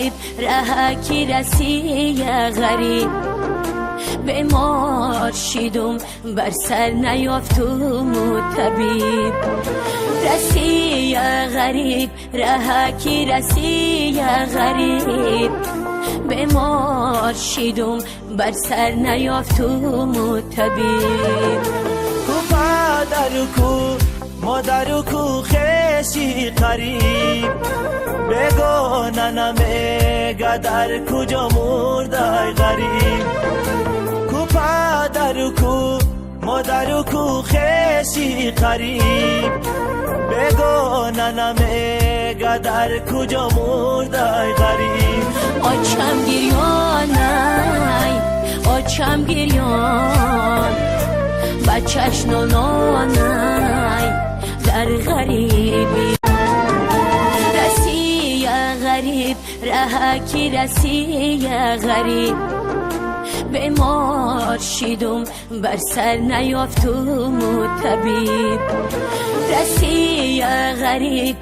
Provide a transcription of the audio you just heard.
غریب رهکی رسی غریب بیمار شیدم بر سر نیافتم و طبیب رسی غریب رهکی رسی غریب بیمار شیدم بر سر نیافتم و طبیب کو پدر و کو مادر و کو خیشی قریب بگو ننم گدر کجا مردای غریب کو پدر و کو مادر و کو خیشی قریب بگو ننم گدر کجا مردای غریب آچم گریانای آچم گریان بچهش نانای در غریبی رسی غریب رهکی رسی غریب بیمار شیدم بر سر نیافتم و طبیب رسی غریب